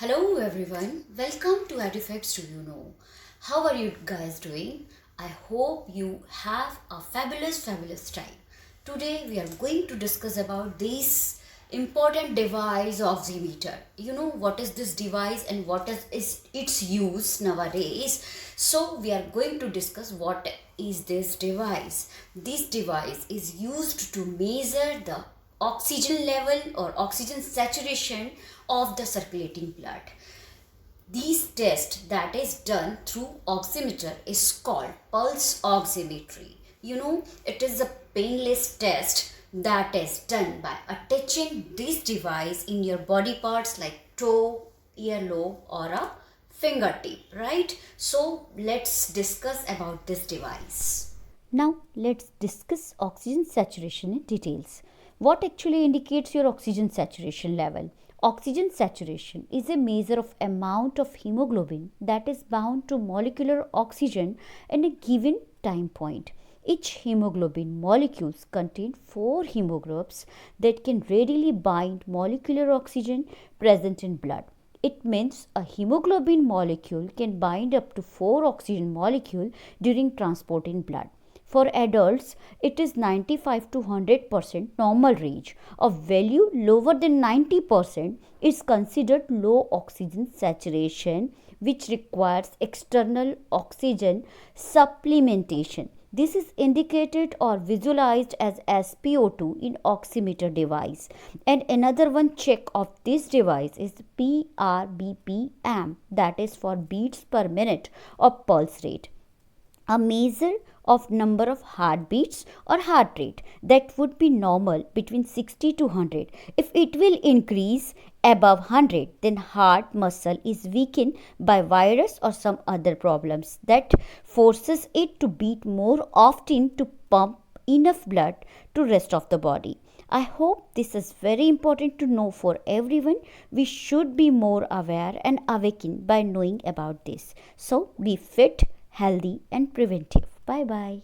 Hello everyone, welcome to Artifacts Do You Know. How are you guys doing? I hope you have a fabulous time. Today we are going to discuss about this important device, Oximeter. You know what is this device and what is its use nowadays. So we are going to discuss what is this device. This device is used to measure the oxygen level or oxygen saturation of the circulating blood. This test that is done through oximeter is called pulse oximetry. It is a painless test that is done by attaching this device in your body parts like toe, earlobe or a fingertip, right? So let's discuss about this device. Now let's discuss oxygen saturation in details. What actually indicates your oxygen saturation level? Oxygen saturation is a measure of amount of hemoglobin that is bound to molecular oxygen in a given time point. Each hemoglobin molecules contain 4 hemogroups that can readily bind molecular oxygen present in blood. It means a hemoglobin molecule can bind up to 4 oxygen molecules during transport in blood. For adults, it is 95 to 100% normal range. A value lower than 90% is considered low oxygen saturation, which requires external oxygen supplementation. This is indicated or visualized as SPO2 in oximeter device. And another one check of this device is PRBPM, that is for beats per minute or pulse rate. A measure of number of heartbeats or heart rate that would be normal between 60 to 100. If it will increase above 100, then heart muscle is weakened by virus or some other problems that forces it to beat more often to pump enough blood to rest of the body. I hope this is very important to know for everyone. We should be more aware and awakened by knowing about this. So be fit, healthy and preventive. Bye bye.